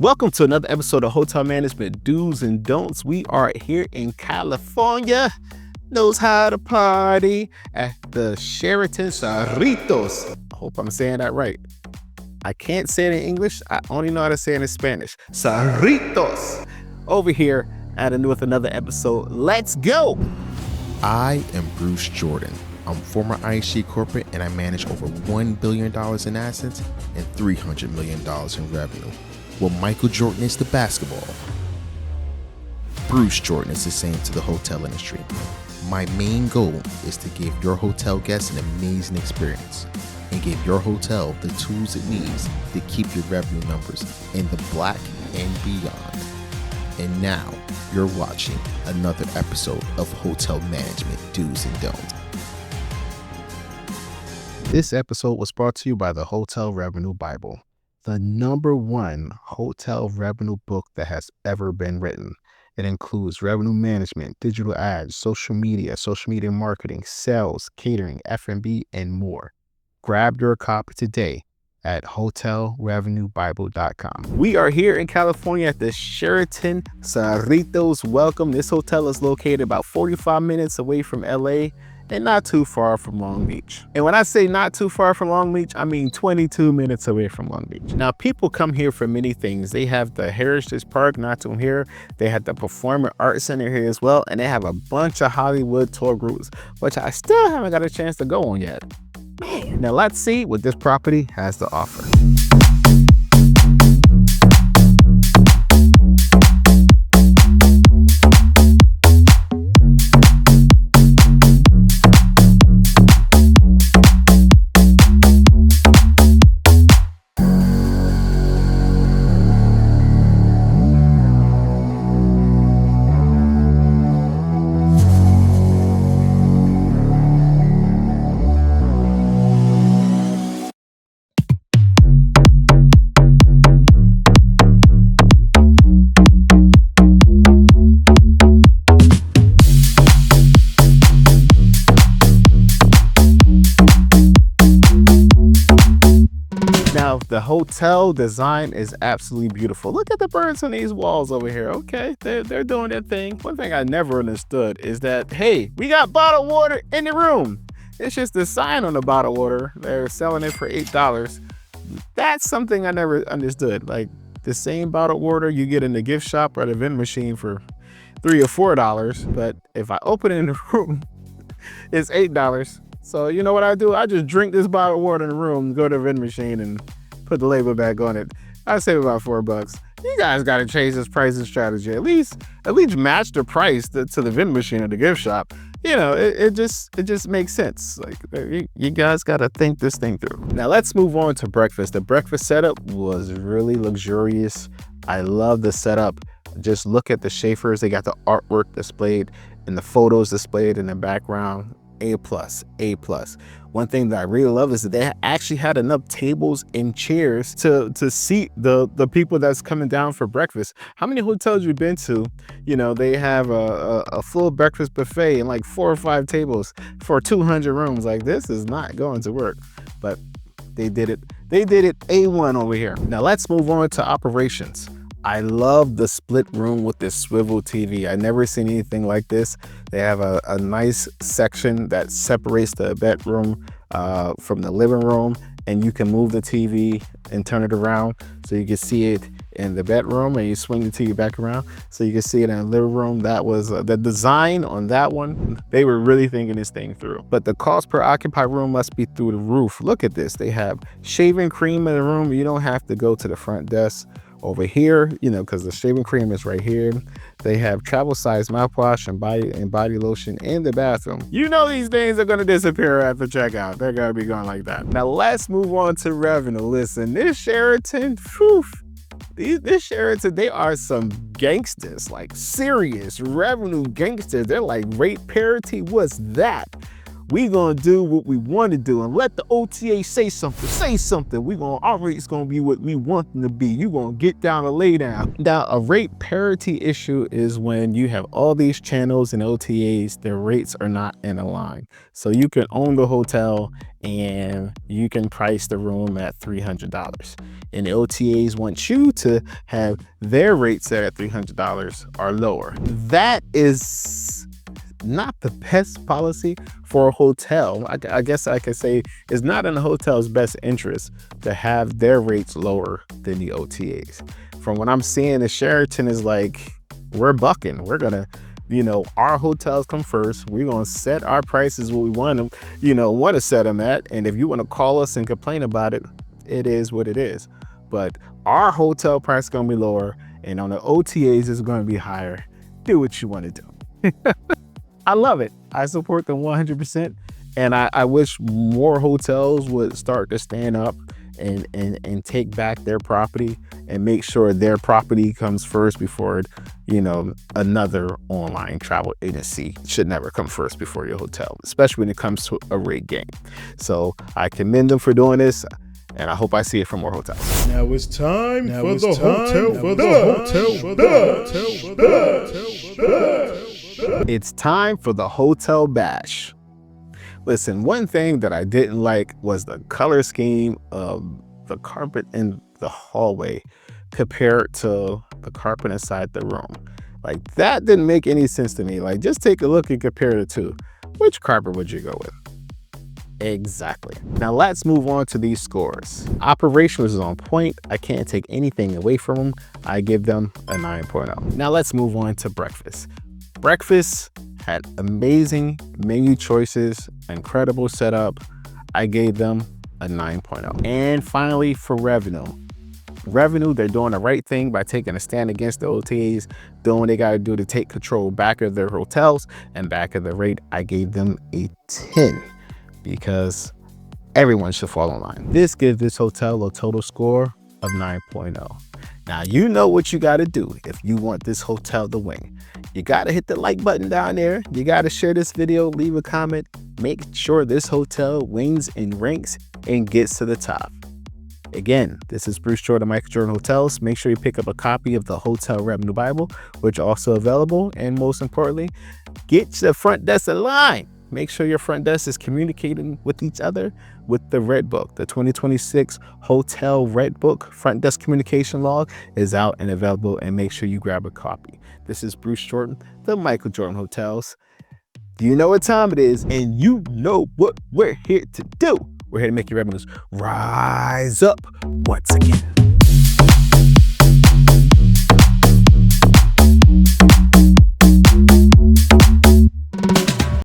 Welcome to another episode of Hotel Management Do's and Don'ts. We are here in California. Knows how to party at the Sheraton Cerritos. I hope I'm saying that right. I can't say it in English. I only know how to say it in Spanish. Cerritos. Over here with another episode. Let's go. I am Bruce Jordan. I'm former IHG corporate and I manage over $1 billion in assets and $300 million in revenue. Well, Michael Jordan is the basketball. Bruce Jordan is the same to the hotel industry. My main goal is to give your hotel guests an amazing experience and give your hotel the tools it needs to keep your revenue numbers in the black and beyond. And now you're watching another episode of Hotel Management Do's and Don'ts. This episode was brought to you by the Hotel Revenue Bible, the #1 hotel revenue book that has ever been written. It includes revenue management, digital ads, social media marketing, sales, catering, F&B, and more. Grab your copy today at hotelrevenuebible.com. We are here in California at the Sheraton Cerritos. Welcome. This hotel is located about 45 minutes away from LA and not too far from Long Beach. And when I say not too far from Long Beach, I mean 22 minutes away from Long Beach. Now, people come here for many things. They have the Heritage Park not too here. They have the Performing Arts Center here as well. And they have a bunch of Hollywood tour groups, which I still haven't got a chance to go on yet. Man. Now, let's see what this property has to offer. Now, the hotel design is absolutely beautiful. Look at the birds on these walls over here. Okay, they're doing their thing. One thing I never understood is that, hey, we got bottled water in the room. It's just the sign on the bottled water. They're selling it for $8. That's something I never understood. Like the same bottled water you get in the gift shop or the vending machine for $3 or $4. But if I open it in the room, it's $8. So you know what I do? I just drink this bottled water in the room, go to the vending machine and put the label back on it. I save about $4. You guys got to change this pricing strategy. At least match the price to the vending machine at the gift shop. You know, it just makes sense. Like you guys got to think this thing through. Now let's move on to breakfast. The breakfast setup was really luxurious. I love the setup. Just look at the Schaefer's. They got the artwork displayed and the photos displayed in the background. A+. One thing that I really love is that they actually had enough tables and chairs to seat the people that's coming down for breakfast. How many hotels you've been to, you know, they have a full breakfast buffet and like 4 or 5 tables for 200 rooms. Like, this is not going to work, but they did it. They did it A1 over here. Now let's move on to operations. I love the split room with this swivel TV. I never seen anything like this. They have a nice section that separates the bedroom from the living room, and you can move the TV and turn it around so you can see it in the bedroom, and you swing the TV back around so you can see it in the living room. That was the design on that one. They were really thinking this thing through. But the cost per occupied room must be through the roof. Look at this. They have shaving cream in the room. You don't have to go to the front desk. Over here, you know, because the shaving cream is right here. They have travel size mouthwash and body lotion in the bathroom. You know these things are going to disappear after checkout. They're going to be going like that. Now let's move on to revenue. Listen, this Sheraton, this Sheraton, they are some gangsters, like serious revenue gangsters. They're like rate parity. What's that? We gonna do what we want to do and let the OTA say something. Say something. Our rate's gonna be what we want them to be. You gonna get down and lay down. Now, a rate parity issue is when you have all these channels and OTAs, their rates are not in a line. So you can own the hotel and you can price the room at $300. And the OTAs want you to have their rates that at $300 or lower. That is not the best policy for a hotel. I guess I could say it's not in the hotel's best interest to have their rates lower than the OTAs. From what I'm seeing, the Sheraton is like, we're bucking. We're gonna, our hotels come first. We're gonna set our prices what we want them, want to set them at. And if you want to call us and complain about it, it is what it is. But our hotel price is gonna be lower, and on the OTAs it's gonna be higher. Do what you want to do. I love it. I support them 100%. And I wish more hotels would start to stand up and take back their property and make sure their property comes first before, another online travel agency should never come first before your hotel, especially when it comes to a rate game. So I commend them for doing this, and I hope I see it from more hotels. Now it's time for the hotel. It's time for the hotel bash. Listen, one thing that I didn't like was the color scheme of the carpet in the hallway compared to the carpet inside the room. Like, that didn't make any sense to me. Like, just take a look and compare the two. Which carpet would you go with? Exactly. Now let's move on to these scores. Operation was on point. I can't take anything away from them. I give them a 9.0. Now let's move on to breakfast. Breakfast had amazing menu choices, incredible setup. I gave them a 9.0. And finally, for revenue. They're doing the right thing by taking a stand against the OTAs, doing what they got to do to take control back of their hotels and back of the rate. I gave them a 10 because everyone should fall in line. This gives this hotel a total score of 9.0. Now, you know what you got to do if you want this hotel to win. You got to hit the like button down there. You got to share this video, leave a comment. Make sure this hotel wins and ranks and gets to the top. Again, this is Bruce Jordan, Michael Jordan Hotels. Make sure you pick up a copy of the Hotel Revenue Bible, which is also available. And most importantly, get to the front desk in line. Make sure your front desk is communicating with each other with the Red Book. The 2026 Hotel Red Book Front Desk Communication Log is out and available, and make sure you grab a copy. This is Bruce Jordan, the Michael Jordan Hotels. You know what time it is, and you know what we're here to do. We're here to make your revenues rise up once again.